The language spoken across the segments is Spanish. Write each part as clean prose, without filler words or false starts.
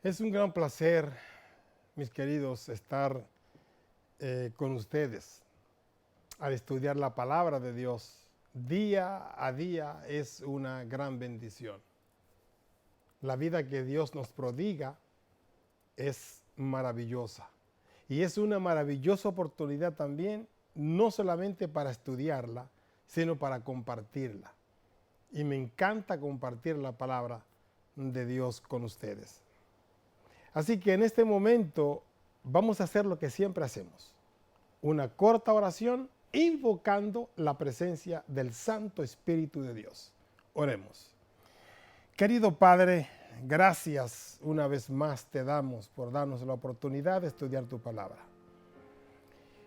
Es un gran placer, mis queridos, estar con ustedes al estudiar la palabra de Dios. Día a día es una gran bendición. La vida que Dios nos prodiga es maravillosa. Y es una maravillosa oportunidad también, no solamente para estudiarla, sino para compartirla. Y me encanta compartir la palabra de Dios con ustedes. Así que en este momento vamos a hacer lo que siempre hacemos. Una corta oración invocando la presencia del Santo Espíritu de Dios. Oremos. Querido Padre, gracias una vez más te damos por darnos la oportunidad de estudiar tu palabra.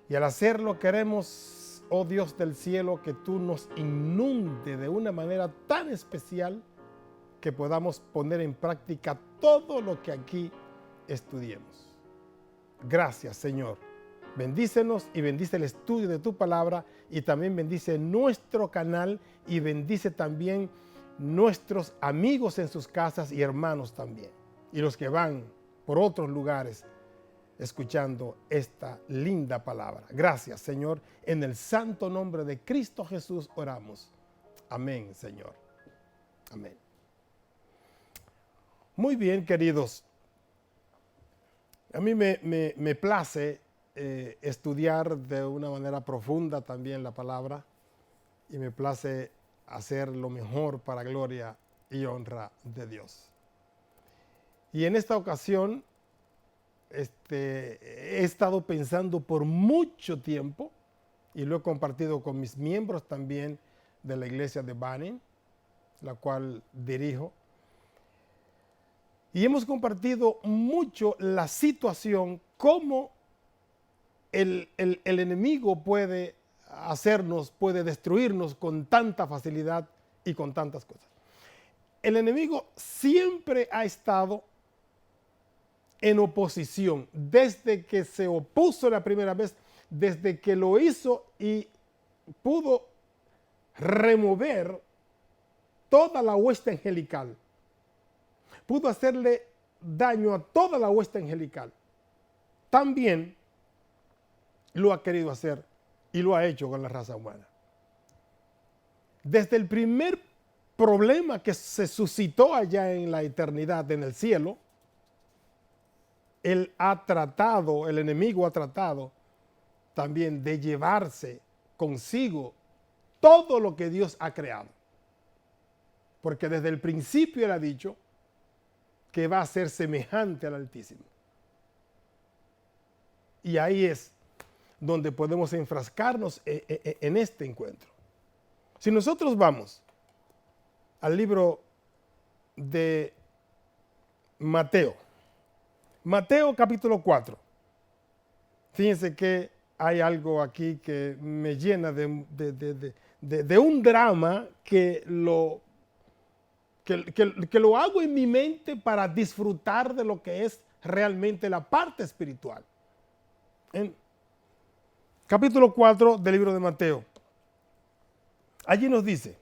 Y al hacerlo queremos, oh Dios del cielo, que tú nos inunde de una manera tan especial que podamos poner en práctica todo lo que aquí estudiemos. Gracias, Señor. Bendícenos y bendice el estudio de tu palabra y también bendice nuestro canal y bendice también nuestros amigos en sus casas y hermanos también. Y los que van por otros lugares escuchando esta linda palabra. Gracias, Señor. En el santo nombre de Cristo Jesús oramos. Amén, Señor. Amén. Muy bien, queridos. A mí me place estudiar de una manera profunda también la palabra y me place hacer lo mejor para gloria y honra de Dios. Y en esta ocasión he estado pensando por mucho tiempo y lo he compartido con mis miembros también de la iglesia de Banning, la cual dirijo. Y hemos compartido mucho la situación, cómo el enemigo puede hacernos, puede destruirnos con tanta facilidad y con tantas cosas. El enemigo siempre ha estado en oposición, desde que se opuso la primera vez, desde que lo hizo y pudo remover toda la hueste angelical. Pudo hacerle daño a toda la hueste angelical. También lo ha querido hacer y lo ha hecho con la raza humana. Desde el primer problema que se suscitó allá en la eternidad, en el cielo, el enemigo ha tratado también de llevarse consigo todo lo que Dios ha creado. Porque desde el principio él ha dicho que va a ser semejante al Altísimo. Y ahí es donde podemos enfrascarnos en este encuentro. Si nosotros vamos al libro de Mateo, Mateo capítulo 4, fíjense que hay algo aquí que me llena de un drama que lo hago en mi mente para disfrutar de lo que es realmente la parte espiritual. En capítulo 4 del libro de Mateo, allí nos dice,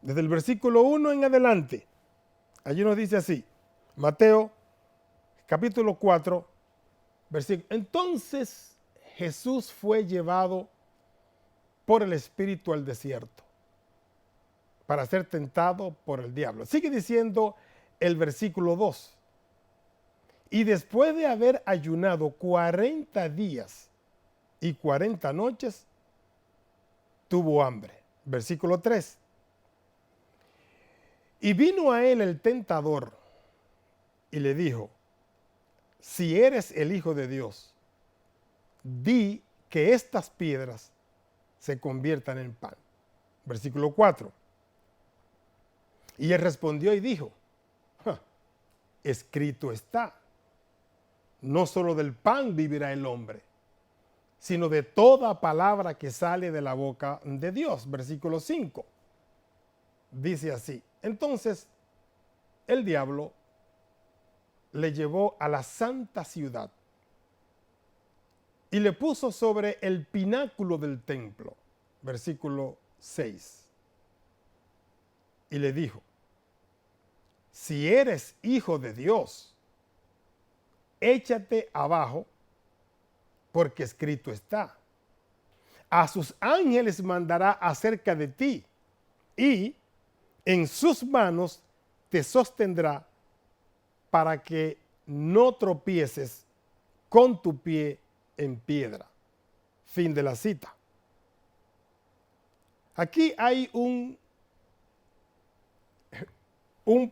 desde el versículo 1 en adelante, allí nos dice así, Mateo capítulo 4, versículo. Entonces Jesús fue llevado por el Espíritu al desierto para ser tentado por el diablo. Sigue diciendo el versículo 2. Y después de haber ayunado 40 días y 40 noches, tuvo hambre. Versículo 3. Y vino a él el tentador y le dijo, si eres el Hijo de Dios, di que estas piedras se conviertan en pan. Versículo 4. Y él respondió y dijo, escrito está, no solo del pan vivirá el hombre, sino de toda palabra que sale de la boca de Dios. Versículo 5. Dice así, entonces el diablo le llevó a la santa ciudad y le puso sobre el pináculo del templo. Versículo 6. Y le dijo, si eres hijo de Dios, échate abajo, porque escrito está. A sus ángeles mandará acerca de ti, y en sus manos te sostendrá para que no tropieces con tu pie en piedra. Fin de la cita. Aquí hay un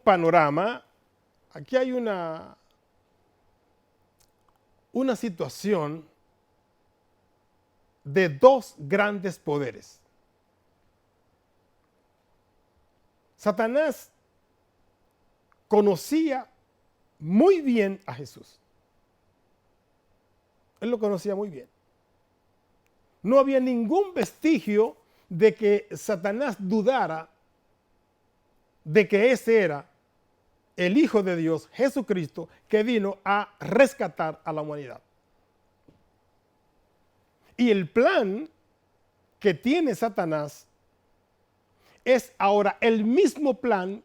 panorama, aquí hay una situación de dos grandes poderes. Satanás conocía muy bien a Jesús. Él lo conocía muy bien. No había ningún vestigio de que Satanás dudara de que ese era el Hijo de Dios, Jesucristo, que vino a rescatar a la humanidad. Y el plan que tiene Satanás es ahora el mismo plan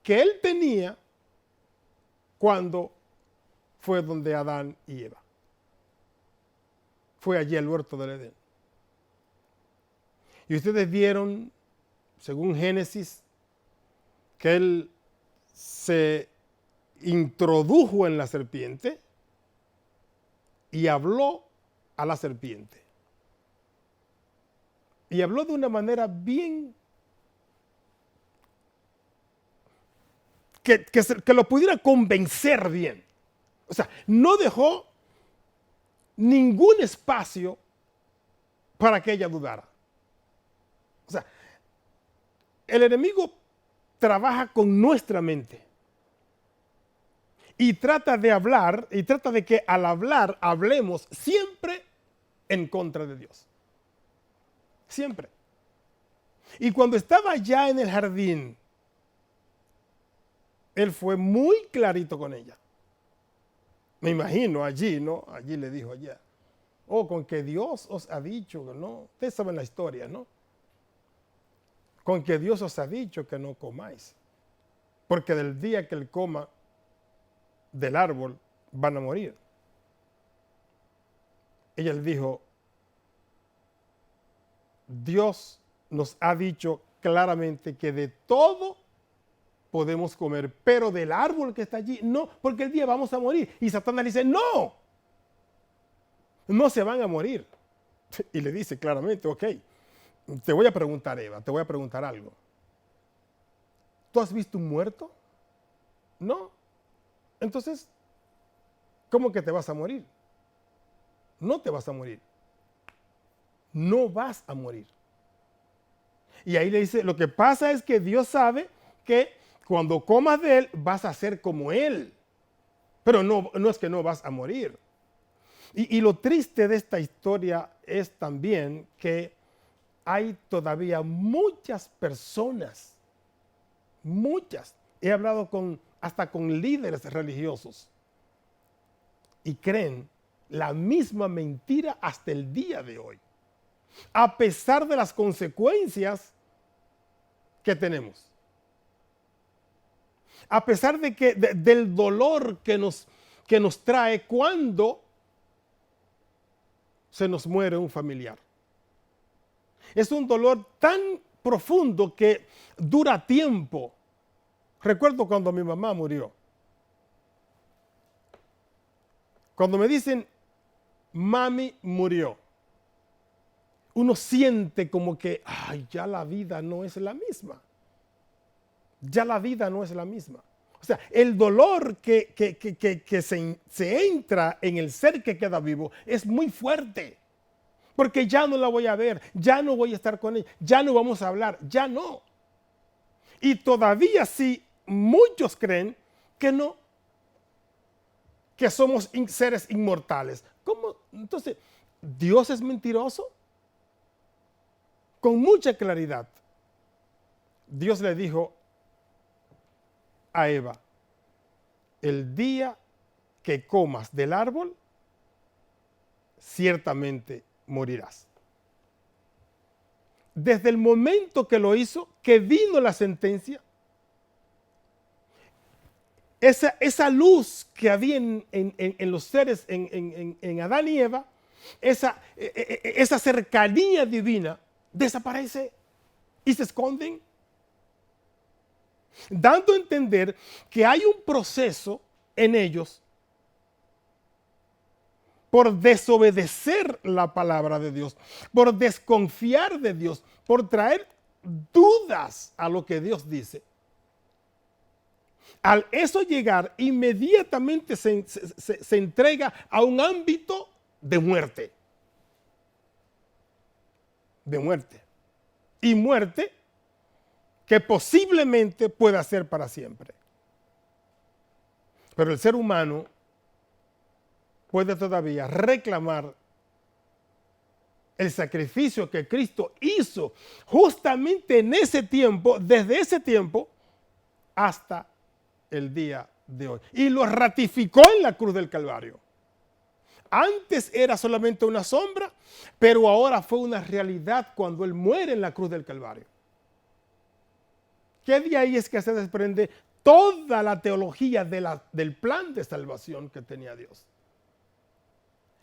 que él tenía cuando fue donde Adán y Eva. Fue allí al huerto del Edén. Y ustedes vieron, según Génesis, que él se introdujo en la serpiente y habló a la serpiente. Y habló de una manera bien que lo pudiera convencer bien. O sea, no dejó ningún espacio para que ella dudara. O sea, el enemigo trabaja con nuestra mente y trata de hablar, y trata de que al hablar hablemos siempre en contra de Dios. Siempre. Y cuando estaba ya en el jardín, él fue muy clarito con ella. Me imagino allí, ¿no? Allí le dijo allá. Oh, con que Dios os ha dicho, ¿no? Ustedes saben la historia, ¿no? Con que Dios os ha dicho que no comáis. Porque del día que él coma del árbol van a morir. Ella le dijo, Dios nos ha dicho claramente que de todo podemos comer, pero del árbol que está allí, no, porque el día vamos a morir. Y Satanás dice, no, no se van a morir. Y le dice claramente, ok, te voy a preguntar, Eva, te voy a preguntar algo. ¿Tú has visto un muerto? No. Entonces, ¿cómo que te vas a morir? No te vas a morir. No vas a morir. Y ahí le dice, lo que pasa es que Dios sabe que cuando comas de él vas a ser como él. Pero no es que no vas a morir. Y lo triste de esta historia es también que hay todavía muchas personas, muchas, he hablado hasta con líderes religiosos, y creen la misma mentira hasta el día de hoy, a pesar de las consecuencias que tenemos, a pesar de que del dolor que nos trae cuando se nos muere un familiar. Es un dolor tan profundo que dura tiempo. Recuerdo cuando mi mamá murió. Cuando me dicen, mami murió, uno siente como que, ay, ya la vida no es la misma. Ya la vida no es la misma. O sea, el dolor que se entra en el ser que queda vivo es muy fuerte. Porque ya no la voy a ver, ya no voy a estar con ella, ya no vamos a hablar, ya no. Y todavía sí, muchos creen que no, que somos seres inmortales. ¿Cómo? Entonces, ¿Dios es mentiroso? Con mucha claridad, Dios le dijo a Eva, el día que comas del árbol, ciertamente morirás. Desde el momento que lo hizo, que vino la sentencia, esa luz que había en los seres, en Adán y Eva, esa cercanía divina, desaparece y se esconden, dando a entender que hay un proceso en ellos por desobedecer la palabra de Dios, por desconfiar de Dios, por traer dudas a lo que Dios dice. Al eso llegar, inmediatamente se entrega a un ámbito de muerte. De muerte. Y muerte que posiblemente pueda ser para siempre. Pero el ser humano puede todavía reclamar el sacrificio que Cristo hizo justamente en ese tiempo, desde ese tiempo hasta el día de hoy. Y lo ratificó en la cruz del Calvario. Antes era solamente una sombra, pero ahora fue una realidad cuando Él muere en la cruz del Calvario. Que de ahí es que se desprende toda la teología del plan de salvación que tenía Dios.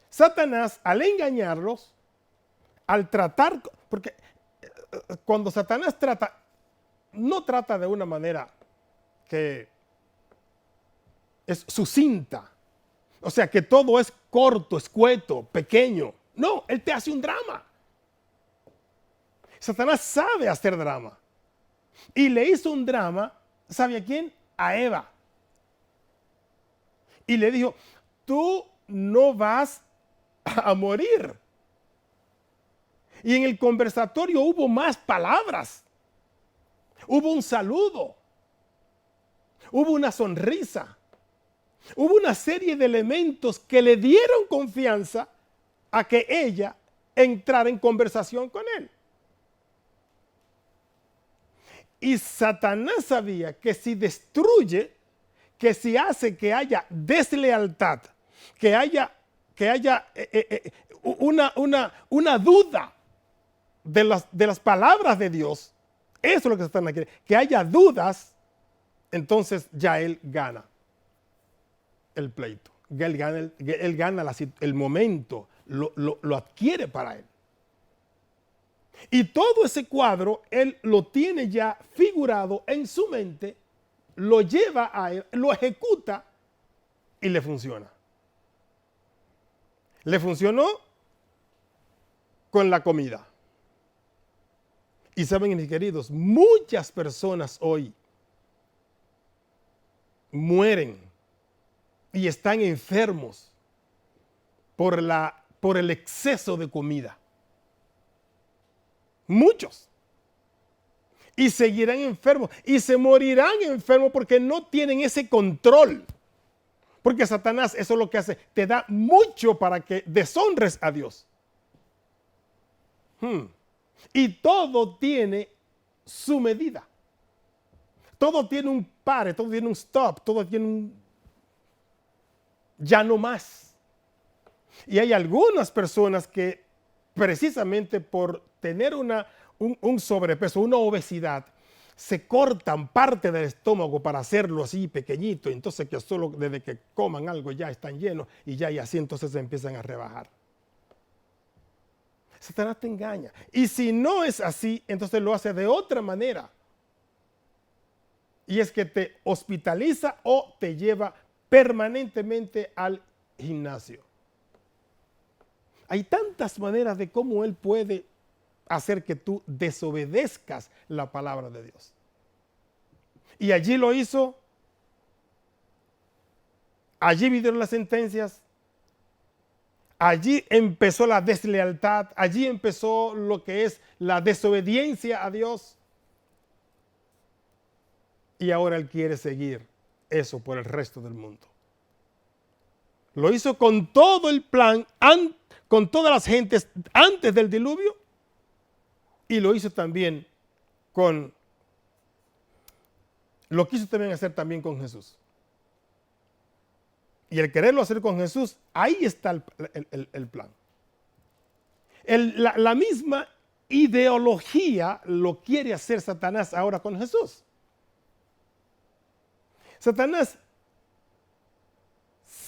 Satanás, al engañarlos, al tratar, porque cuando Satanás trata, no trata de una manera que es sucinta, o sea, que todo es corto, escueto, pequeño. No, él te hace un drama. Satanás sabe hacer drama. Y le hizo un drama, ¿sabe a quién? A Eva. Y le dijo, tú no vas a morir. Y en el conversatorio hubo más palabras. Hubo un saludo. Hubo una sonrisa. Hubo una serie de elementos que le dieron confianza a que ella entrara en conversación con él. Y Satanás sabía que si destruye, que si hace que haya deslealtad, que haya una duda de las palabras de Dios, eso es lo que Satanás quiere, que haya dudas, entonces ya él gana el pleito, él gana el momento, lo adquiere para él. Y todo ese cuadro él lo tiene ya figurado en su mente, lo lleva a él, lo ejecuta y le funciona. Le funcionó con la comida. Y saben, mis queridos, muchas personas hoy mueren y están enfermos por el exceso de comida. Muchos. Y seguirán enfermos y se morirán enfermos porque no tienen ese control. Porque Satanás, eso es lo que hace, te da mucho para que deshonres a Dios. Y todo tiene su medida. Todo tiene un pare, todo tiene un stop, todo tiene un ya no más. Y hay algunas personas que precisamente por tener un sobrepeso, una obesidad, se cortan parte del estómago para hacerlo así pequeñito, entonces que solo desde que coman algo ya están llenos y así entonces se empiezan a rebajar. Satanás te engaña. Y si no es así, entonces lo hace de otra manera. Y es que te hospitaliza o te lleva permanentemente al gimnasio. Hay tantas maneras de cómo él puede hacer que tú desobedezcas la palabra de Dios. Y allí lo hizo, allí vinieron las sentencias, allí empezó la deslealtad, allí empezó lo que es la desobediencia a Dios. Y ahora él quiere seguir eso por el resto del mundo. Lo hizo con todo el plan, con todas las gentes antes del diluvio, y lo hizo también lo quiso también hacer también con Jesús. Y el quererlo hacer con Jesús, ahí está el plan. La misma ideología lo quiere hacer Satanás ahora con Jesús. Satanás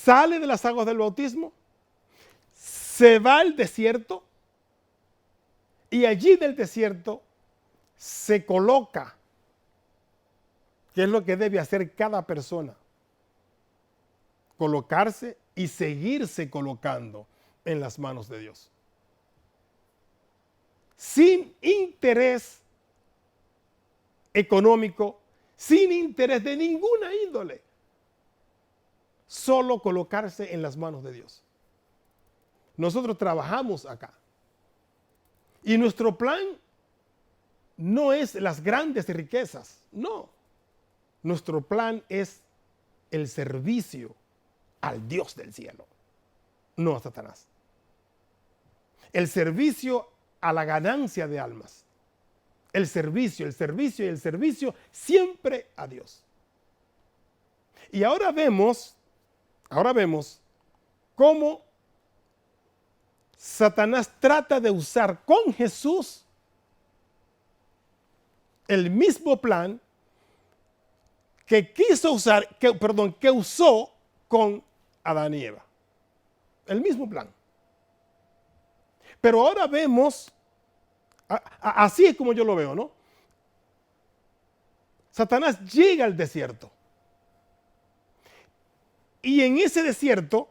sale de las aguas del bautismo, se va al desierto y allí del desierto se coloca, que es lo que debe hacer cada persona, colocarse y seguirse colocando en las manos de Dios. Sin interés económico, sin interés de ninguna índole, solo colocarse en las manos de Dios. Nosotros trabajamos acá y nuestro plan no es las grandes riquezas, no. Nuestro plan es el servicio al Dios del cielo, no a Satanás. El servicio a la ganancia de almas. El servicio y el servicio siempre a Dios. Y ahora vemos cómo Satanás trata de usar con Jesús el mismo plan que usó con Adán y Eva. El mismo plan. Pero ahora vemos, así es como yo lo veo, ¿no? Satanás llega al desierto. Y en ese desierto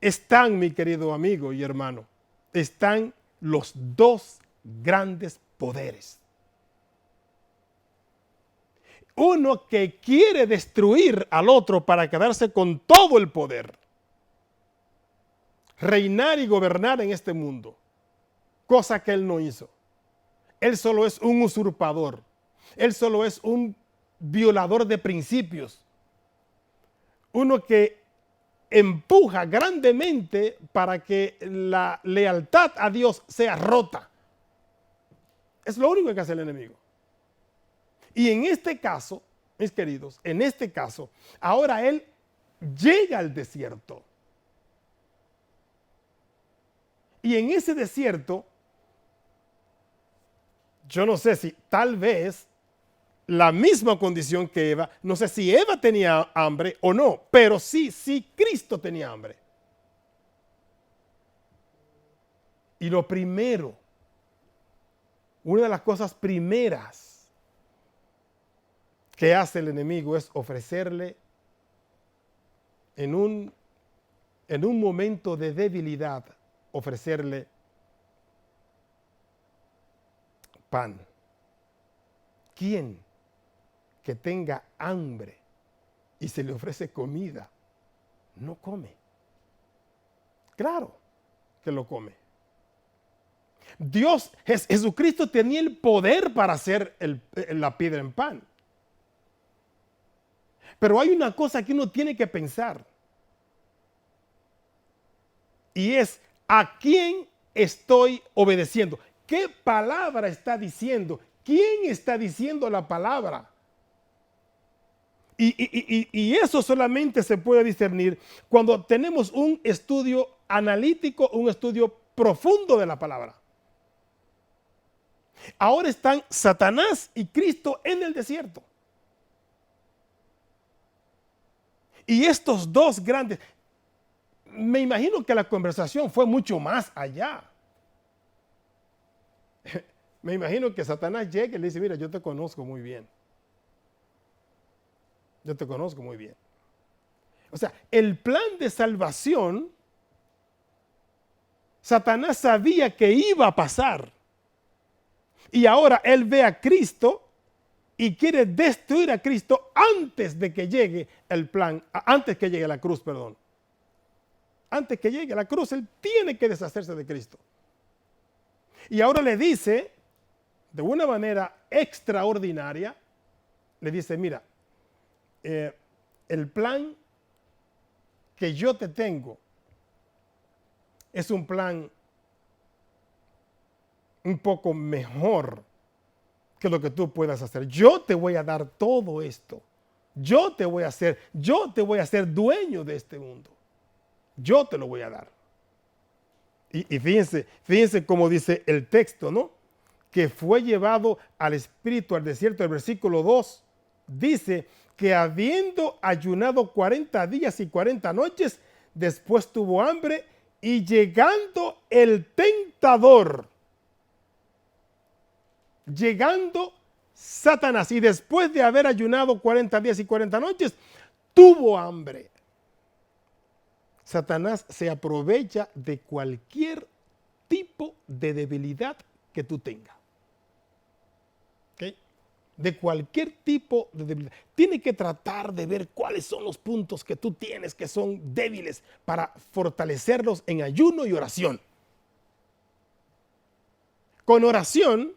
están, mi querido amigo y hermano, están los dos grandes poderes. Uno que quiere destruir al otro para quedarse con todo el poder. Reinar y gobernar en este mundo. Cosa que él no hizo. Él solo es un usurpador. Él solo es un violador de principios. Uno que empuja grandemente para que la lealtad a Dios sea rota. Es lo único que hace el enemigo. Y en este caso, mis queridos, en este caso, ahora él llega al desierto. Y en ese desierto, yo no sé si tal vez la misma condición que Eva, no sé si Eva tenía hambre o no, pero sí Cristo tenía hambre. Y lo primero, una de las cosas primeras que hace el enemigo es ofrecerle en un momento de debilidad, ofrecerle pan. ¿Quién que tenga hambre y se le ofrece comida no come? Claro que lo come. Jesucristo tenía el poder para hacer la piedra en pan. Pero hay una cosa que uno tiene que pensar. Y es, ¿a quién estoy obedeciendo? ¿Qué palabra está diciendo? ¿Quién está diciendo la palabra? Y eso solamente se puede discernir cuando tenemos un estudio analítico, un estudio profundo de la palabra. Ahora están Satanás y Cristo en el desierto. Y estos dos grandes, me imagino que la conversación fue mucho más allá. Me imagino que Satanás llega y le dice, mira, yo te conozco muy bien. Yo te conozco muy bien. O sea, el plan de salvación, Satanás sabía que iba a pasar. Y ahora él ve a Cristo y quiere destruir a Cristo antes de que llegue el plan, antes que llegue la cruz, perdón. Antes que llegue la cruz, él tiene que deshacerse de Cristo. Y ahora le dice, de una manera extraordinaria, le dice, mira, el plan que yo te tengo es un plan un poco mejor que lo que tú puedas hacer. Yo te voy a dar todo esto. Yo te voy a hacer dueño de este mundo. Yo te lo voy a dar. Y fíjense cómo dice el texto, ¿no? Que fue llevado al espíritu al desierto. El versículo 2 dice que habiendo ayunado 40 días y 40 noches, después tuvo hambre, y llegando el tentador, llegando Satanás, y después de haber ayunado 40 días y 40 noches, tuvo hambre. Satanás se aprovecha de cualquier tipo de debilidad que tú tengas. ¿Okay? De cualquier tipo de debilidad. Tiene que tratar de ver cuáles son los puntos que tú tienes que son débiles para fortalecerlos en ayuno y oración. Con oración,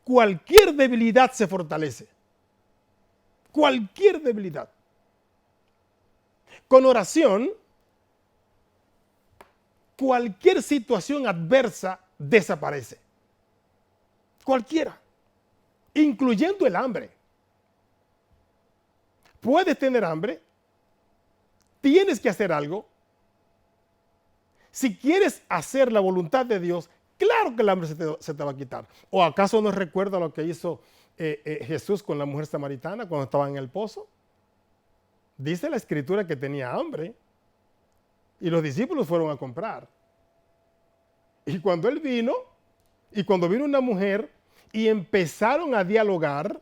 cualquier debilidad se fortalece. Cualquier debilidad. Con oración, cualquier situación adversa desaparece. Cualquiera. Incluyendo el hambre. Puedes tener hambre. Tienes que hacer algo. Si quieres hacer la voluntad de Dios, claro que el hambre se te va a quitar. ¿O acaso no recuerda lo que hizo Jesús con la mujer samaritana cuando estaba en el pozo? Dice la escritura que tenía hambre y los discípulos fueron a comprar. Y cuando él vino, y cuando vino una mujer y empezaron a dialogar,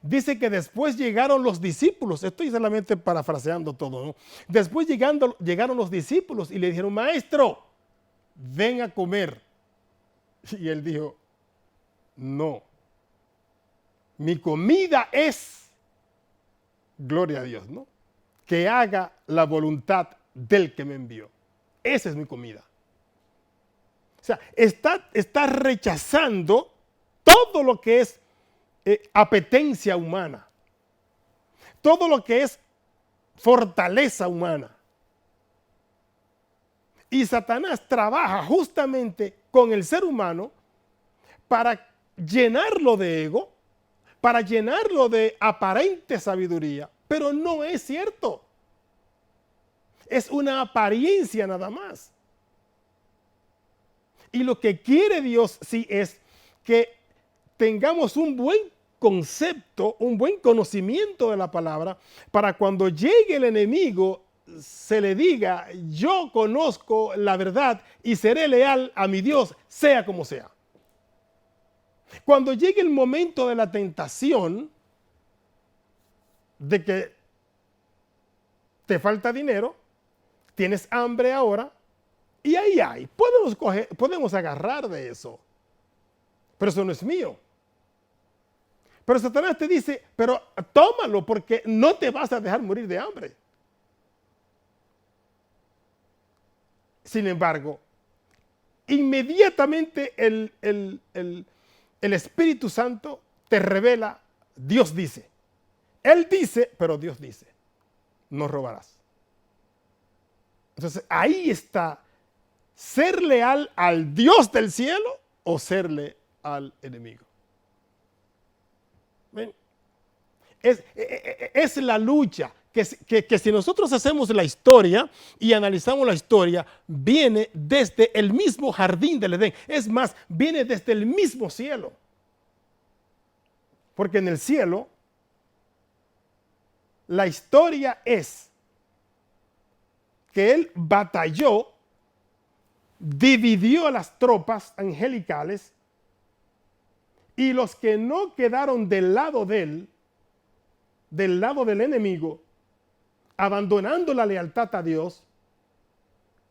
dice que después llegaron los discípulos. Estoy solamente parafraseando todo, ¿no? Después llegaron los discípulos y le dijeron: maestro, ven a comer. Y él dijo: no, mi comida es, gloria a Dios, ¿no?, que haga la voluntad del que me envió. Esa es mi comida. O sea, está rechazando todo lo que es apetencia humana, todo lo que es fortaleza humana. Y Satanás trabaja justamente con el ser humano para llenarlo de ego, para llenarlo de aparente sabiduría, pero no es cierto. Es una apariencia nada más. Y lo que quiere Dios sí es que tengamos un buen concepto, un buen conocimiento de la palabra, para cuando llegue el enemigo se le diga: yo conozco la verdad y seré leal a mi Dios, sea como sea. Cuando llegue el momento de la tentación, de que te falta dinero, tienes hambre ahora, y ahí hay, podemos agarrar de eso, pero eso no es mío. Pero Satanás te dice: pero tómalo, porque no te vas a dejar morir de hambre. Sin embargo, inmediatamente el Espíritu Santo te revela: Dios dice. Él dice, pero Dios dice: no robarás. Entonces ahí está: ser leal al Dios del cielo o serle al enemigo. ¿Ven? Es la lucha que si nosotros hacemos la historia y analizamos la historia, viene desde el mismo jardín del Edén. Es más, viene desde el mismo cielo. Porque en el cielo, la historia es que él batalló, dividió a las tropas angelicales, y los que no quedaron del lado de él, del lado del enemigo, abandonando la lealtad a Dios,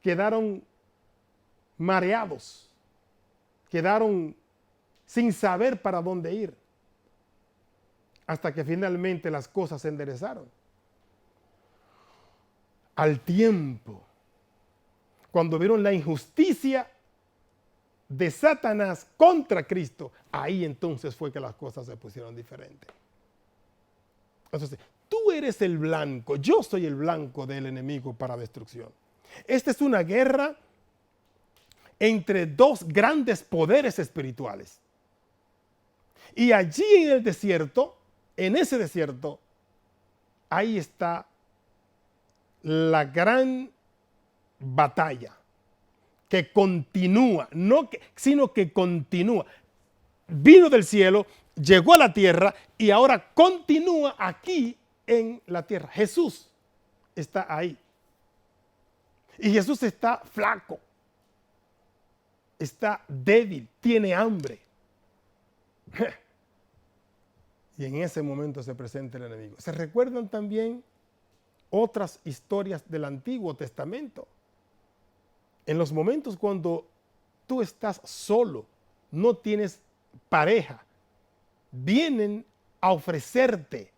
quedaron mareados, quedaron sin saber para dónde ir, hasta que finalmente las cosas se enderezaron. Al tiempo, cuando vieron la injusticia de Satanás contra Cristo, ahí entonces fue que las cosas se pusieron diferentes. Entonces, tú eres el blanco, yo soy el blanco del enemigo para destrucción. Esta es una guerra entre dos grandes poderes espirituales. Y allí en el desierto, en ese desierto, ahí está la gran batalla que continúa, sino que continúa. Vino del cielo, llegó a la tierra y ahora continúa aquí en la tierra. Jesús está ahí. Y Jesús está flaco, está débil, tiene hambre. Y en ese momento se presenta el enemigo. ¿Se recuerdan también otras historias del Antiguo Testamento? En los momentos cuando tú estás solo, no tienes pareja, vienen a ofrecerte.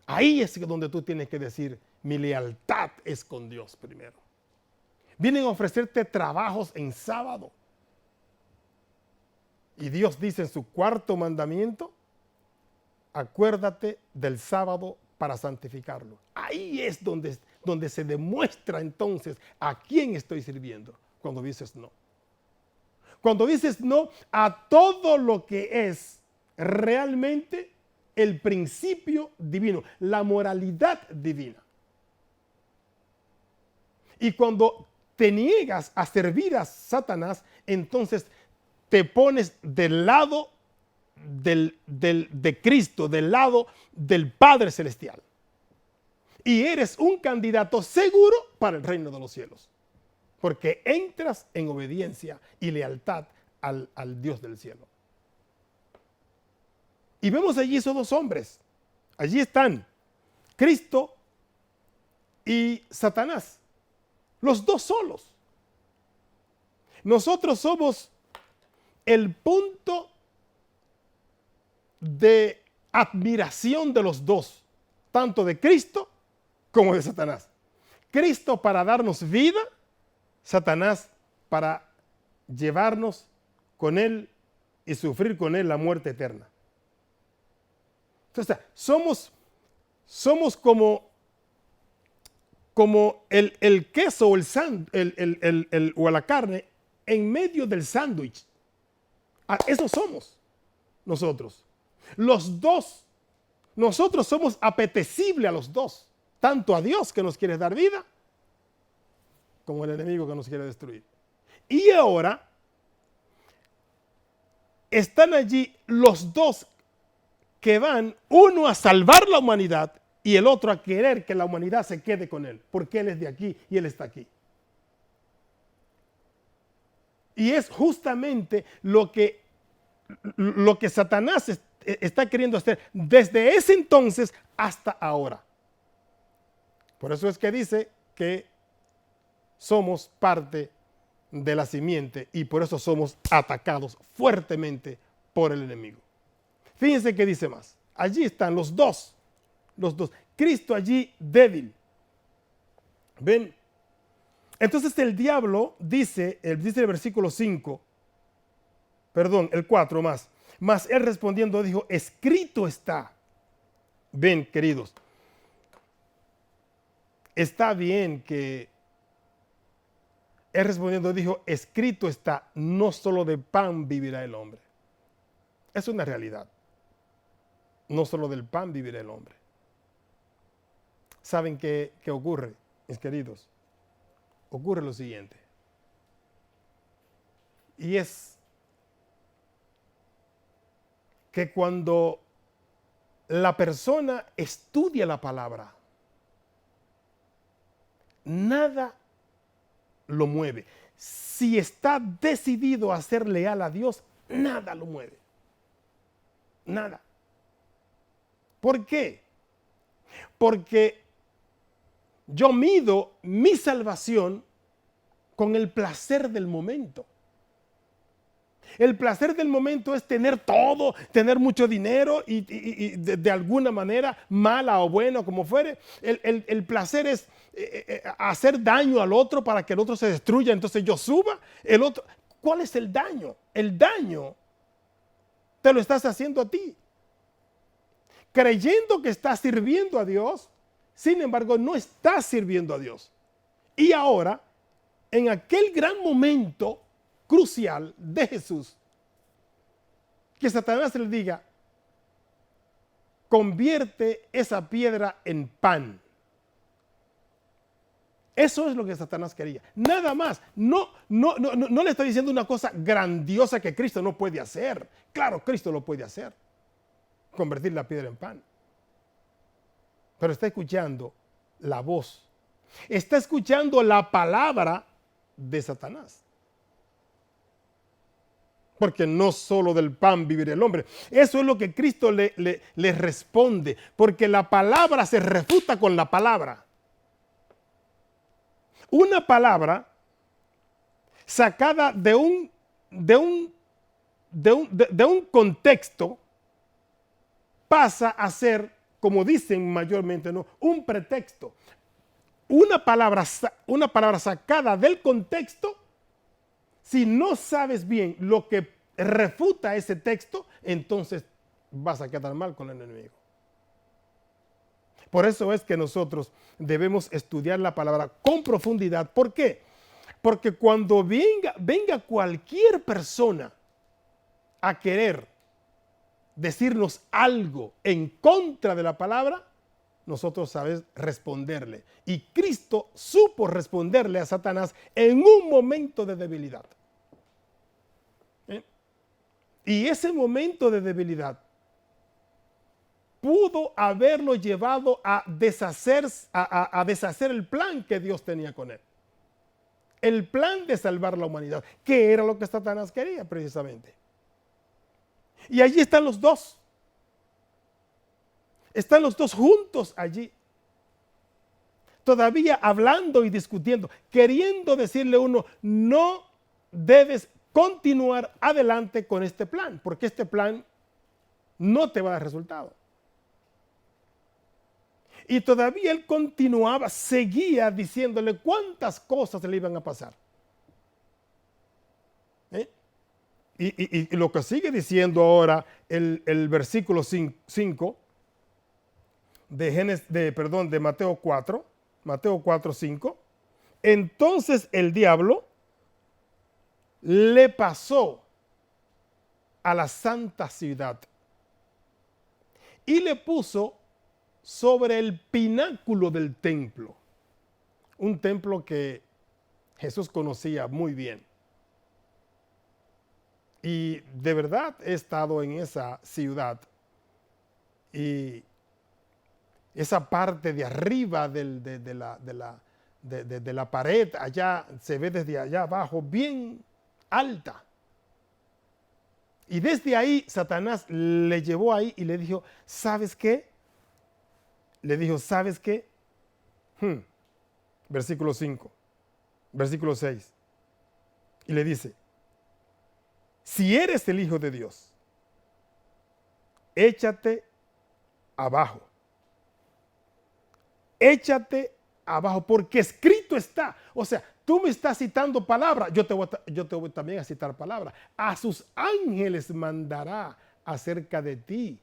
Ahí es donde tú tienes que decir, mi lealtad es con Dios primero. Vienen a ofrecerte trabajos en sábado. Y Dios dice en su cuarto mandamiento, acuérdate del sábado para santificarlo. Ahí es donde se demuestra entonces a quién estoy sirviendo, cuando dices no. Cuando dices no a todo lo que es realmente el principio divino, la moralidad divina. Y cuando te niegas a servir a Satanás, entonces te pones del lado de Cristo, del lado del Padre Celestial. Y eres un candidato seguro para el reino de los cielos. Porque entras en obediencia y lealtad al Dios del cielo. Y vemos allí esos dos hombres. Allí están Cristo y Satanás. Los dos solos. Nosotros somos el punto de admiración de los dos, tanto de Cristo como de Satanás. Cristo para darnos vida, Satanás para llevarnos con él y sufrir con él la muerte eterna. Entonces, somos como el queso o o la carne en medio del sándwich. Eso somos nosotros. Los dos, nosotros somos apetecibles a los dos, tanto a Dios que nos quiere dar vida, como al enemigo que nos quiere destruir. Y ahora están allí los dos que van, uno a salvar la humanidad y el otro a querer que la humanidad se quede con él, porque él es de aquí y él está aquí. Y es justamente lo que Satanás está queriendo hacer desde ese entonces hasta ahora. Por eso es que dice que somos parte de la simiente y por eso somos atacados fuertemente por el enemigo. Fíjense que dice más. Allí están los dos. Cristo allí débil. ¿Ven? Entonces el diablo dice el versículo 5, perdón, el 4 más. Mas él respondiendo dijo, escrito está. Ven, queridos. Está bien que él respondiendo dijo, escrito está, no solo de pan vivirá el hombre. Es una realidad. No solo del pan vivirá el hombre. ¿Saben qué ocurre, mis queridos? Ocurre lo siguiente. Y es que cuando la persona estudia la palabra, nada lo mueve. Si está decidido a ser leal a Dios, nada lo mueve. Nada. ¿Por qué? Porque yo mido mi salvación con el placer del momento. El placer del momento es tener todo, tener mucho dinero y de alguna manera, mala o buena, como fuere. El placer es hacer daño al otro para que el otro se destruya, entonces yo suba. El otro, ¿cuál es el daño? El daño te lo estás haciendo a ti. Creyendo que estás sirviendo a Dios, sin embargo, no estás sirviendo a Dios. Y ahora, en aquel gran momento crucial de Jesús, que Satanás le diga, convierte esa piedra en pan. Eso es lo que Satanás quería. Nada más. No le está diciendo una cosa grandiosa que Cristo no puede hacer. Claro, Cristo lo puede hacer. convertir la piedra en pan. Pero está escuchando la voz. Está escuchando la palabra de Satanás. Porque no solo del pan vivirá el hombre. Eso es lo que Cristo le responde. Porque la palabra se refuta con la palabra. Una palabra sacada de un contexto pasa a ser, como dicen mayormente, ¿no?, un pretexto. Una palabra sacada del contexto, si no sabes bien lo que refuta ese texto, entonces vas a quedar mal con el enemigo. Por eso es que nosotros debemos estudiar la palabra con profundidad. ¿Por qué? Porque cuando venga cualquier persona a querer decirnos algo en contra de la palabra, nosotros sabemos responderle. Y Cristo supo responderle a Satanás en un momento de debilidad. Y ese momento de debilidad pudo haberlo llevado a deshacer el plan que Dios tenía con él. El plan de salvar la humanidad, que era lo que Satanás quería precisamente. Y allí están los dos. Están los dos juntos allí. Todavía hablando y discutiendo, queriendo decirle uno, no debes continuar adelante con este plan, porque este plan no te va a dar resultado. Y todavía él continuaba, seguía diciéndole cuántas cosas le iban a pasar. Y lo que sigue diciendo ahora el versículo 5 de Mateo 4, 5. Entonces el diablo le pasó a la santa ciudad y le puso sobre el pináculo del templo, un templo que Jesús conocía muy bien. Y de verdad he estado en esa ciudad y esa parte de arriba de la pared, allá se ve desde allá abajo, bien alta. Y desde ahí Satanás le llevó ahí y le dijo, ¿sabes qué? Le dijo, ¿sabes qué? Versículo 5, versículo 6. Y le dice, si eres el Hijo de Dios, échate abajo. Échate abajo, porque escrito está. O sea, tú me estás citando palabra, yo te voy también a citar palabra. A sus ángeles mandará acerca de ti.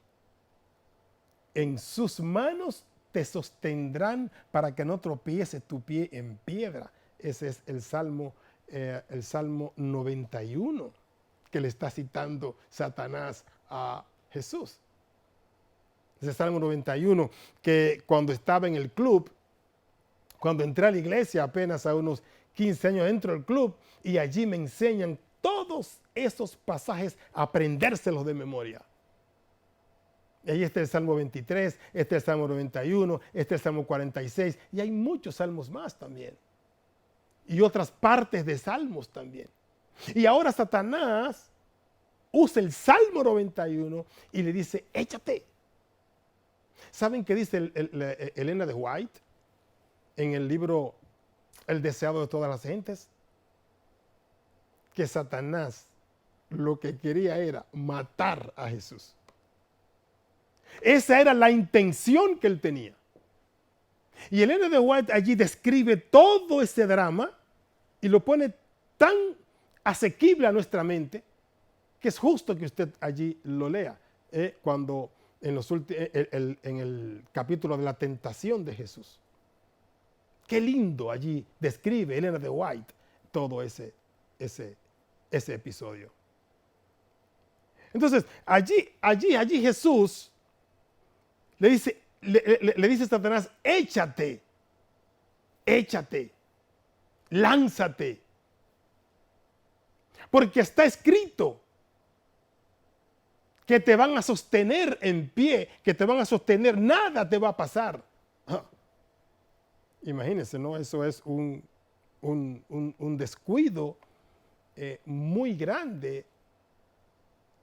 En sus manos te sostendrán para que no tropiece tu pie en piedra. Ese es el Salmo 91 que le está citando Satanás a Jesús. Ese Salmo 91 que cuando estaba en el club, cuando entré a la iglesia apenas a unos 15 años, entro al club y allí me enseñan todos esos pasajes a aprendérselos de memoria. Y ahí está el Salmo 23, este es el Salmo 91, este es el Salmo 46 y hay muchos salmos más también. Y otras partes de salmos también. Y ahora Satanás usa el Salmo 91 y le dice, échate. ¿Saben qué dice Elena de White en el libro El deseado de todas las gentes? Que Satanás lo que quería era matar a Jesús. Esa era la intención que él tenía. Y Elena de White allí describe todo ese drama y lo pone tan asequible a nuestra mente que es justo que usted allí lo lea cuando en el capítulo de la tentación de Jesús. Qué lindo allí describe Elena de White todo ese episodio. Entonces, allí Jesús le dice a Satanás, échate, lánzate, porque está escrito. que te van a sostener en pie, que te van a sostener, nada te va a pasar. Imagínense, ¿no? Eso es un descuido muy grande,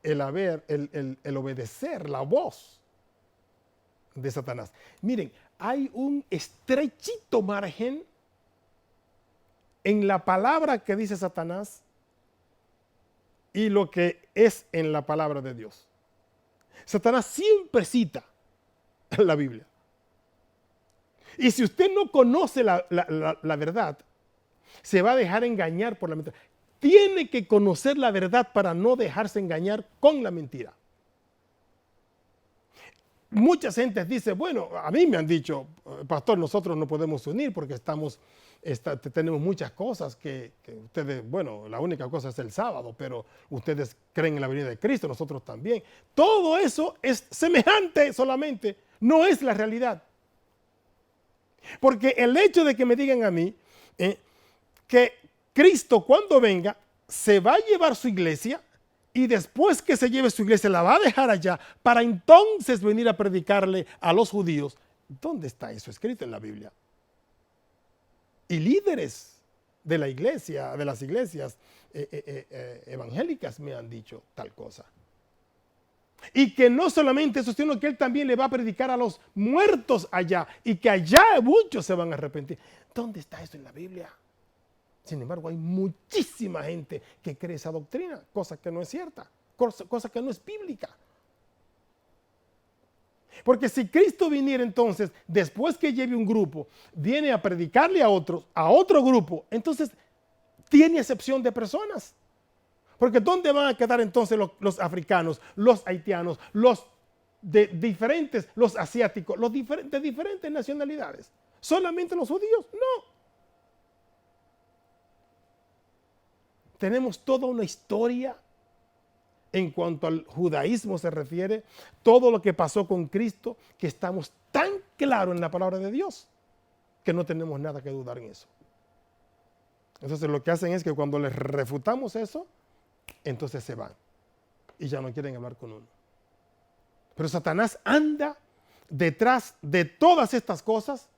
el obedecer la voz de Satanás. Miren, hay un estrechito margen en la palabra que dice Satanás y lo que es en la palabra de Dios. Satanás siempre cita la Biblia. Y si usted no conoce la verdad, se va a dejar engañar por la mentira. Tiene que conocer la verdad para no dejarse engañar con la mentira. Muchas gentes dicen, bueno, a mí me han dicho, pastor, nosotros no podemos unir porque tenemos muchas cosas que ustedes, bueno, la única cosa es el sábado, pero ustedes creen en la venida de Cristo, nosotros también. Todo eso es semejante solamente, no es la realidad. Porque el hecho de que me digan a mí que Cristo cuando venga se va a llevar su iglesia y después que se lleve su iglesia la va a dejar allá para entonces venir a predicarle a los judíos. ¿Dónde está eso escrito en la Biblia? Y líderes de la iglesia, de las iglesias evangélicas me han dicho tal cosa. Y que no solamente eso, sino que él también le va a predicar a los muertos allá y que allá muchos se van a arrepentir. ¿Dónde está eso en la Biblia? Sin embargo, hay muchísima gente que cree esa doctrina, cosa que no es cierta, cosa que no es bíblica. Porque si Cristo viniera entonces, después que lleve un grupo, viene a predicarle a otro grupo, entonces tiene excepción de personas. Porque ¿dónde van a quedar entonces los africanos, los haitianos, los asiáticos, de diferentes nacionalidades? ¿Solamente los judíos? No. Tenemos toda una historia en cuanto al judaísmo se refiere, todo lo que pasó con Cristo, que estamos tan claros en la palabra de Dios, que no tenemos nada que dudar en eso. Entonces lo que hacen es que cuando les refutamos eso, entonces se van y ya no quieren hablar con uno. Pero Satanás anda detrás de todas estas cosas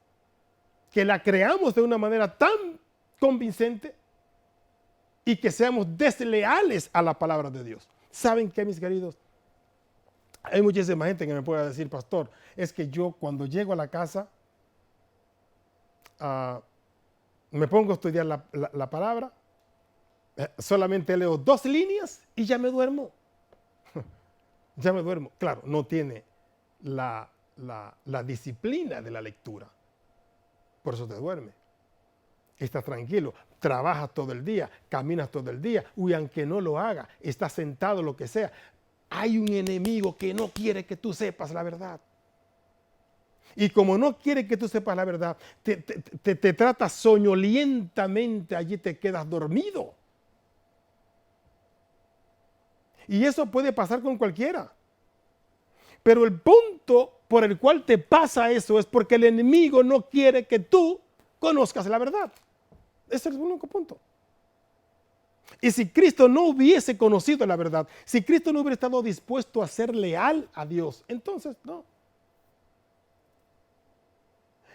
que la creamos de una manera tan convincente y que seamos desleales a la palabra de Dios. ¿Saben qué, mis queridos? Hay muchísima gente que me puede decir, pastor, es que yo cuando llego a la casa me pongo a estudiar la palabra, solamente leo 2 líneas y ya me duermo. Ya me duermo. Claro, no tiene la disciplina de la lectura. Por eso te duerme. Estás tranquilo, trabajas todo el día, caminas todo el día, y aunque no lo haga, estás sentado, lo que sea. Hay un enemigo que no quiere que tú sepas la verdad. Y como no quiere que tú sepas la verdad, te trata soñolientamente, allí te quedas dormido. Y eso puede pasar con cualquiera. Pero el punto por el cual te pasa eso es porque el enemigo no quiere que tú conozcas la verdad. Ese es el único punto. Y si Cristo no hubiese conocido la verdad, si Cristo no hubiera estado dispuesto a ser leal a Dios, entonces no.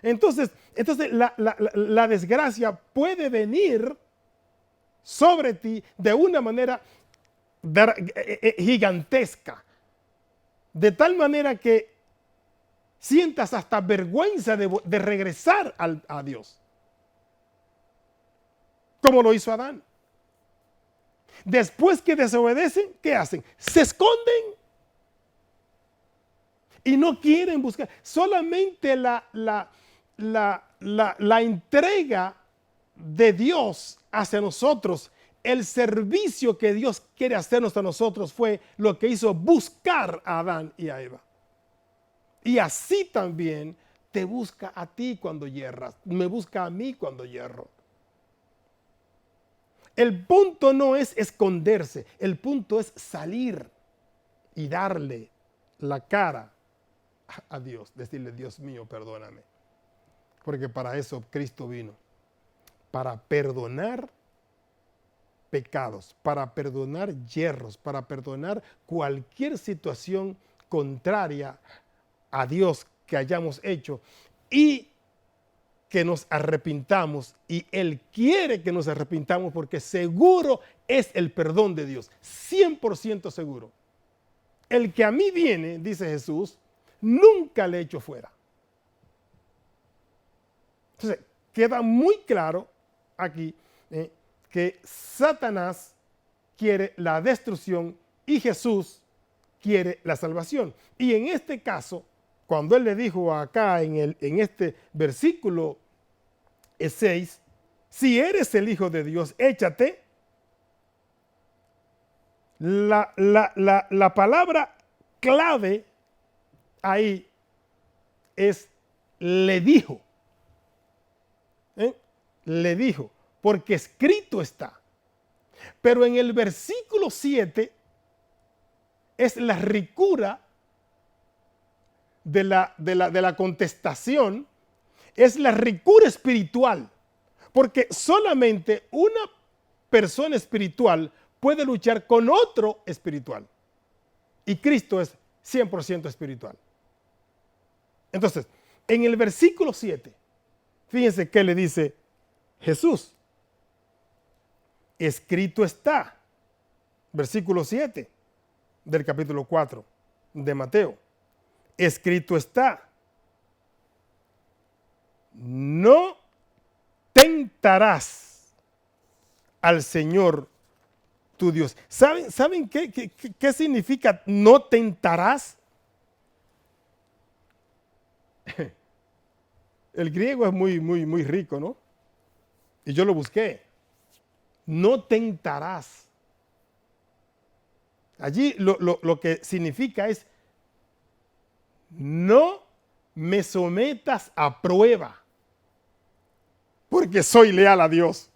Entonces la desgracia puede venir sobre ti de una manera gigantesca, de tal manera que sientas hasta vergüenza de regresar a Dios, como lo hizo Adán. Después que desobedecen, ¿qué hacen? Se esconden y no quieren buscar. Solamente la entrega de Dios hacia nosotros, el servicio que Dios quiere hacernos a nosotros fue lo que hizo buscar a Adán y a Eva. Y así también te busca a ti cuando yerras, me busca a mí cuando yerro. El punto no es esconderse, el punto es salir y darle la cara a Dios, decirle, Dios mío, perdóname. Porque para eso Cristo vino, para perdonar pecados, para perdonar yerros, para perdonar cualquier situación contraria a Dios que hayamos hecho y que nos arrepintamos, y Él quiere que nos arrepintamos porque seguro es el perdón de Dios, 100% seguro. El que a mí viene, dice Jesús, nunca le echo fuera. Entonces, queda muy claro aquí que Satanás quiere la destrucción y Jesús quiere la salvación. Y en este caso, cuando él le dijo acá en este versículo 6, si eres el Hijo de Dios, échate. La palabra clave ahí es le dijo. Le dijo, porque escrito está. Pero en el versículo 7 es la ricura de la contestación, es la ricura espiritual, porque solamente una persona espiritual puede luchar con otro espiritual, y Cristo es 100% espiritual. Entonces, en el versículo 7, fíjense qué le dice Jesús. Escrito está, versículo 7 del capítulo 4 de Mateo. Escrito está, no tentarás al Señor tu Dios. ¿Saben qué significa no tentarás? El griego es muy rico, ¿no? Y yo lo busqué. No tentarás. Allí lo que significa es no me sometas a prueba, porque soy leal a Dios.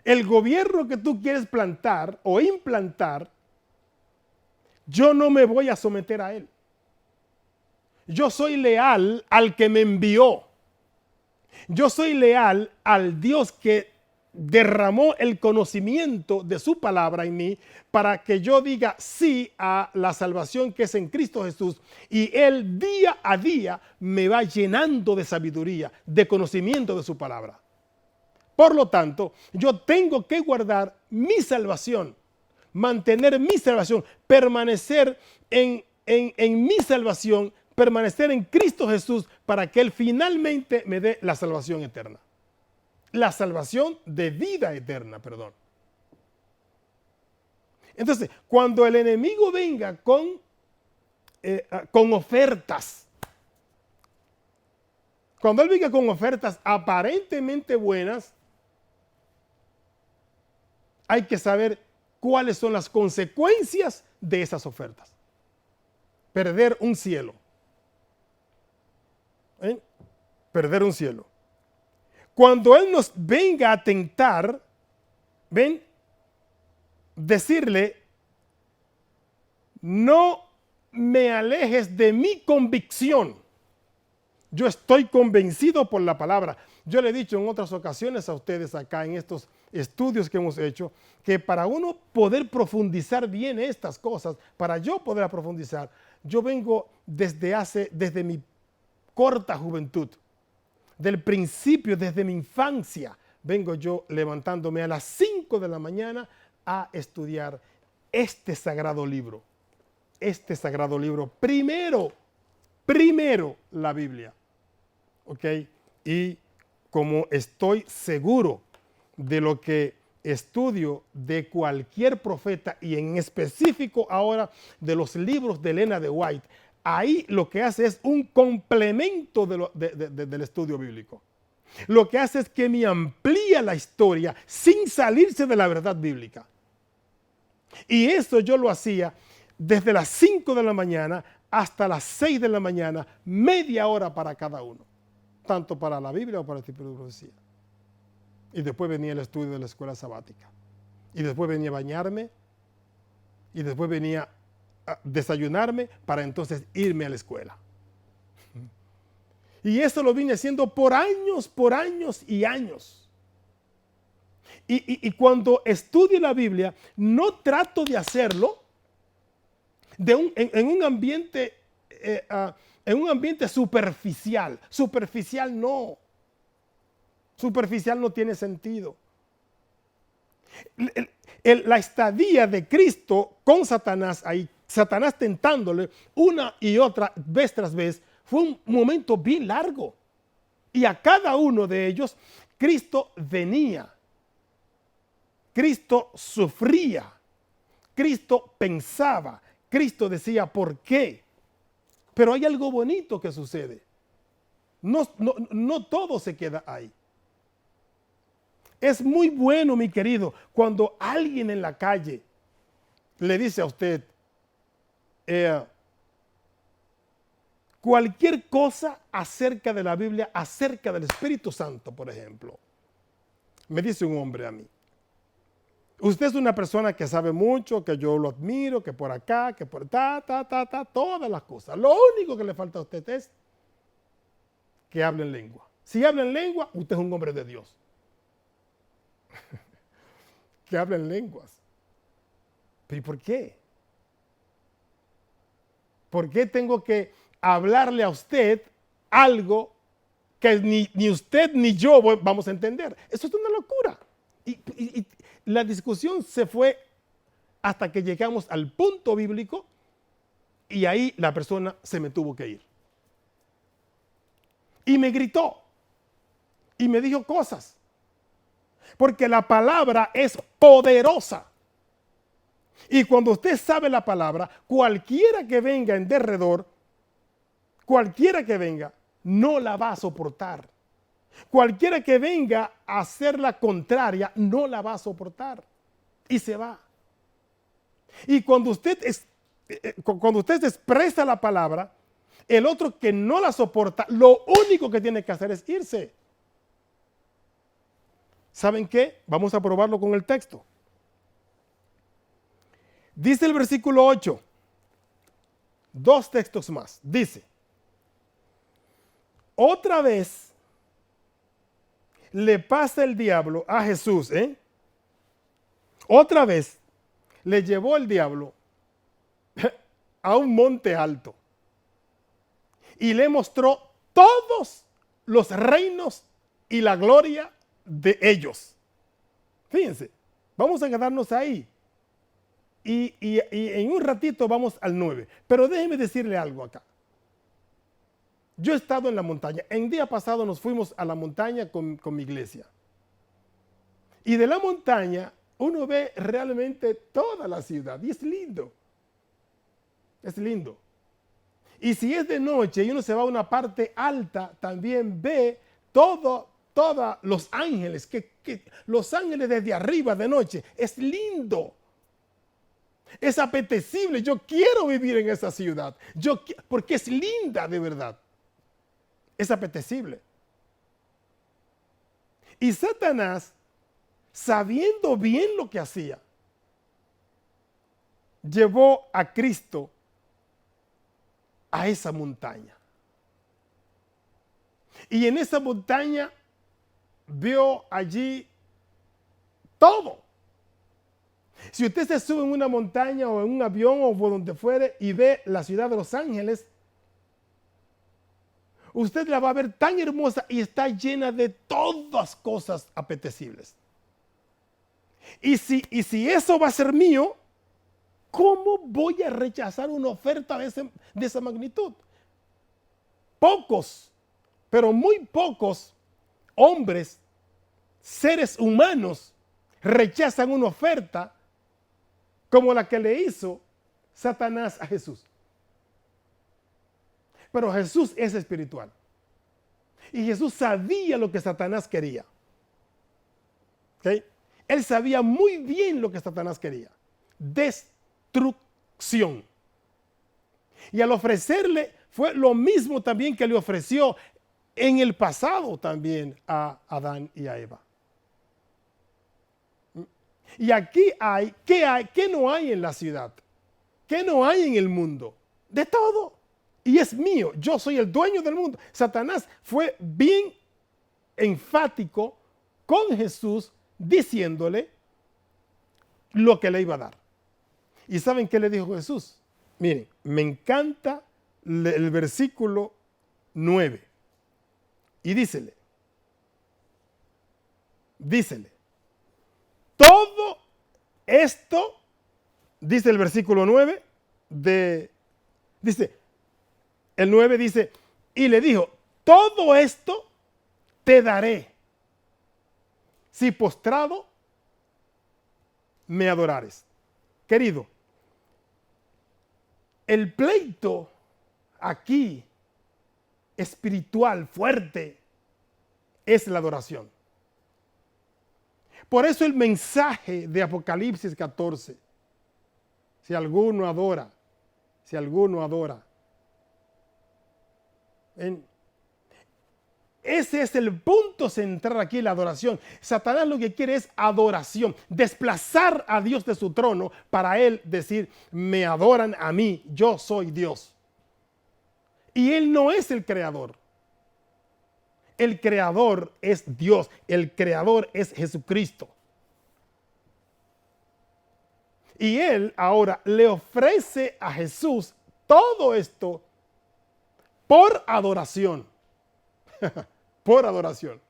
El gobierno que tú quieres plantar o implantar, yo no me voy a someter a él. Yo soy leal al que me envió. Yo soy leal al Dios que derramó el conocimiento de su palabra en mí para que yo diga sí a la salvación que es en Cristo Jesús, y Él día a día me va llenando de sabiduría, de conocimiento de su palabra. Por lo tanto, yo tengo que guardar mi salvación, mantener mi salvación, permanecer en mi salvación, permanecer en Cristo Jesús para que Él finalmente me dé la salvación eterna. La salvación de vida eterna, perdón. Entonces, cuando el enemigo venga con ofertas, cuando él venga con ofertas aparentemente buenas, hay que saber cuáles son las consecuencias de esas ofertas. Perder un cielo. Perder un cielo. Cuando Él nos venga a tentar, ven, decirle, no me alejes de mi convicción. Yo estoy convencido por la palabra. Yo le he dicho en otras ocasiones a ustedes acá en estos estudios que hemos hecho, que para uno poder profundizar bien estas cosas, para yo poder profundizar, yo vengo desde mi corta juventud. Del principio, desde mi infancia, vengo yo levantándome a las 5 de la mañana a estudiar este sagrado libro. Este sagrado libro. Primero la Biblia. ¿Ok? Y como estoy seguro de lo que estudio de cualquier profeta, y en específico ahora de los libros de Elena de White, ahí lo que hace es un complemento del estudio bíblico. Lo que hace es que me amplía la historia sin salirse de la verdad bíblica. Y eso yo lo hacía desde las 5 de la mañana hasta las 6 de la mañana, media hora para cada uno, tanto para la Biblia o para el tipo de profecía. Y después venía el estudio de la escuela sabática. Y después venía a bañarme. Y después venía a desayunarme para entonces irme a la escuela. Y eso lo vine haciendo por años y años. Y cuando estudio la Biblia, no trato de hacerlo en un ambiente, en un ambiente superficial. Superficial no. Superficial no tiene sentido. La estadía de Cristo con Satanás ahí, Satanás tentándole una y otra vez tras vez, fue un momento bien largo. Y a cada uno de ellos, Cristo venía. Cristo sufría. Cristo pensaba. Cristo decía, ¿por qué? Pero hay algo bonito que sucede. No todo se queda ahí. Es muy bueno, mi querido, cuando alguien en la calle le dice a usted cualquier cosa acerca de la Biblia, acerca del Espíritu Santo, por ejemplo. Me dice un hombre a mí: usted es una persona que sabe mucho, que yo lo admiro, que por acá, que por todas las cosas. Lo único que le falta a usted es que hable en lengua. Si habla en lengua, usted es un hombre de Dios. Que hable en lenguas. ¿Pero y por qué? ¿Por qué tengo que hablarle a usted algo que ni usted ni yo vamos a entender? Eso es una locura. Y la discusión se fue hasta que llegamos al punto bíblico y ahí la persona se me tuvo que ir. Y me gritó y me dijo cosas. Porque la palabra es poderosa. Y cuando usted sabe la palabra, cualquiera que venga en derredor, cualquiera que venga, no la va a soportar. Cualquiera que venga a hacer la contraria, no la va a soportar. Y se va. Y cuando usted expresa la palabra, el otro que no la soporta, lo único que tiene que hacer es irse. ¿Saben qué? Vamos a probarlo con el texto. Dice el versículo 8, 2 textos más. Dice: otra vez le pasa el diablo a Jesús, otra vez le llevó el diablo a un monte alto y le mostró todos los reinos y la gloria de ellos. Fíjense, vamos a quedarnos ahí. Y en un ratito vamos al 9. Pero déjeme decirle algo acá. Yo he estado en la montaña. En día pasado nos fuimos a la montaña con mi iglesia. Y de la montaña uno ve realmente toda la ciudad. Y es lindo. Es lindo. Y si es de noche y uno se va a una parte alta, también ve todos los ángeles, que los ángeles desde arriba de noche, es lindo, es apetecible. Yo quiero vivir en esa ciudad, porque es linda de verdad, es apetecible. Y Satanás, sabiendo bien lo que hacía, llevó a Cristo a esa montaña. Y en esa montaña vio allí todo. Si usted se sube en una montaña o en un avión o por donde fuere y ve la ciudad de Los Ángeles, usted la va a ver tan hermosa y está llena de todas cosas apetecibles. Y si eso va a ser mío, ¿cómo voy a rechazar una oferta de esa magnitud? Pocos, pero muy pocos hombres, seres humanos, rechazan una oferta como la que le hizo Satanás a Jesús. Pero Jesús es espiritual. Y Jesús sabía lo que Satanás quería. ¿Okay? Él sabía muy bien lo que Satanás quería. Destrucción. Y al ofrecerle fue lo mismo también que le ofreció en el pasado también a Adán y a Eva. Y aquí ¿qué no hay en la ciudad? ¿Qué no hay en el mundo? De todo. Y es mío, yo soy el dueño del mundo. Satanás fue bien enfático con Jesús diciéndole lo que le iba a dar. ¿Y saben qué le dijo Jesús? Miren, me encanta el versículo 9. Y dícele, todo esto, dice el versículo 9, dice, el 9 dice, y le dijo, todo esto te daré si postrado me adorares. Querido, el pleito aquí espiritual fuerte es la adoración. Por eso el mensaje de Apocalipsis 14, si alguno adora, ese es el punto central aquí, la adoración. Satanás lo que quiere es adoración, desplazar a Dios de su trono para él decir, me adoran a mí, yo soy Dios. Y él no es el creador. El creador es Dios, el creador es Jesucristo. Y él ahora le ofrece a Jesús todo esto por adoración. Por adoración.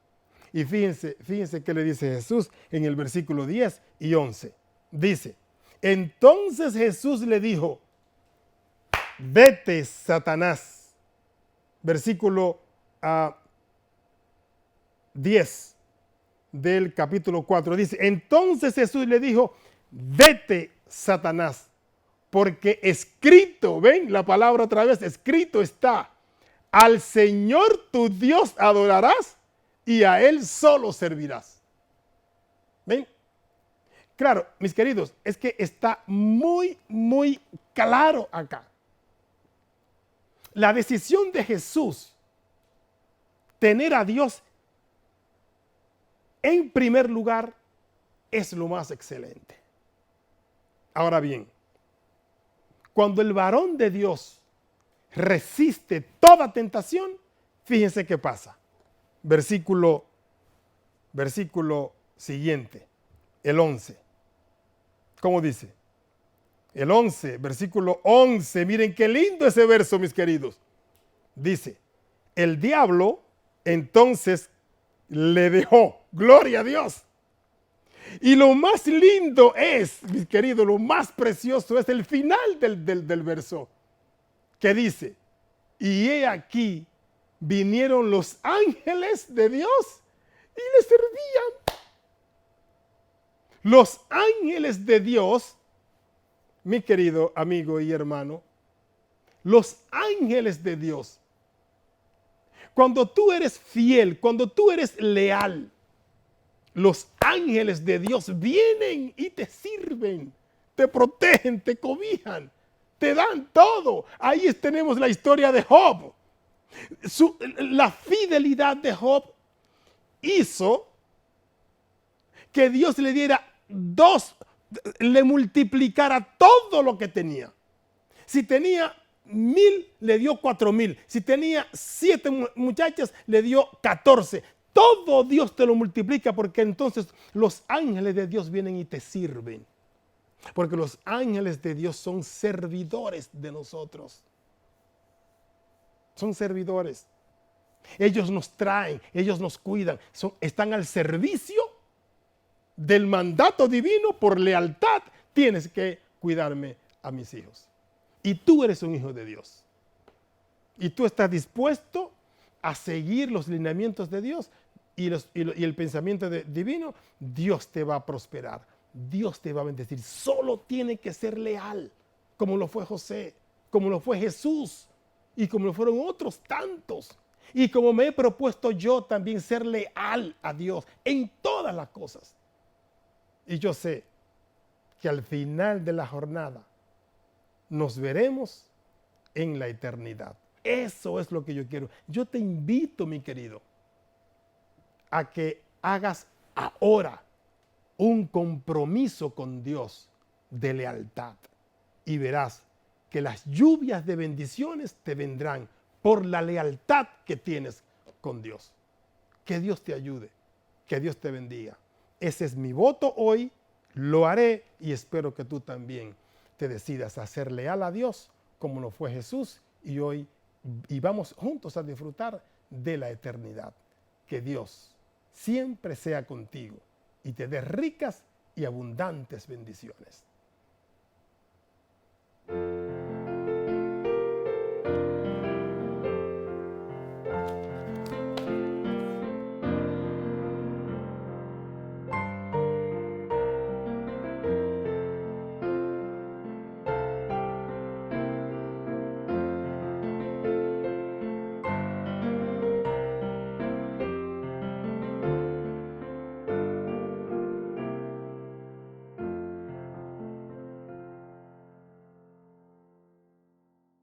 Y fíjense qué le dice Jesús en el versículo 10 y 11. Dice, entonces Jesús le dijo, vete, Satanás. Versículo 10 del capítulo 4. Dice, entonces Jesús le dijo, vete, Satanás, porque escrito, ven la palabra otra vez, escrito está, al Señor tu Dios adorarás y a Él solo servirás. ¿Ven? Claro, mis queridos, es que está muy, muy claro acá. La decisión de Jesús, tener a Dios en primer lugar, es lo más excelente. Ahora bien, cuando el varón de Dios resiste toda tentación, fíjense qué pasa. Versículo siguiente, el 11. ¿Cómo dice? El 11, versículo 11. Miren qué lindo ese verso, mis queridos. Dice, el diablo entonces le dejó, gloria a Dios. Y lo más lindo es, mis queridos, lo más precioso es el final del verso, que dice, y he aquí vinieron los ángeles de Dios y le servían. Los ángeles de Dios, mi querido amigo y hermano, los ángeles de Dios, cuando tú eres fiel, cuando tú eres leal, los ángeles de Dios vienen y te sirven, te protegen, te cobijan, te dan todo. Ahí tenemos la historia de Job. La fidelidad de Job hizo que Dios le diera le multiplicara todo lo que tenía. Si tenía 1000, le dio 4000. Si tenía 7 muchachas, le dio 14. Todo Dios te lo multiplica, porque entonces los ángeles de Dios vienen y te sirven. Porque los ángeles de Dios son servidores de nosotros. Son servidores. Ellos nos traen, ellos nos cuidan. Están al servicio del mandato divino. Por lealtad tienes que cuidarme a mis hijos. Y tú eres un hijo de Dios. Y tú estás dispuesto a seguir los lineamientos de Dios y el pensamiento divino. Dios te va a prosperar. Dios te va a bendecir. Solo tiene que ser leal, como lo fue José, como lo fue Jesús y como lo fueron otros tantos. Y como me he propuesto yo también ser leal a Dios en todas las cosas. Y yo sé que al final de la jornada nos veremos en la eternidad. Eso es lo que yo quiero. Yo te invito, mi querido, a que hagas ahora un compromiso con Dios de lealtad y verás que las lluvias de bendiciones te vendrán por la lealtad que tienes con Dios. Que Dios te ayude, que Dios te bendiga. Ese es mi voto hoy, lo haré y espero que tú también te decidas a ser leal a Dios como lo fue Jesús y vamos juntos a disfrutar de la eternidad. Que Dios siempre sea contigo y te dé ricas y abundantes bendiciones.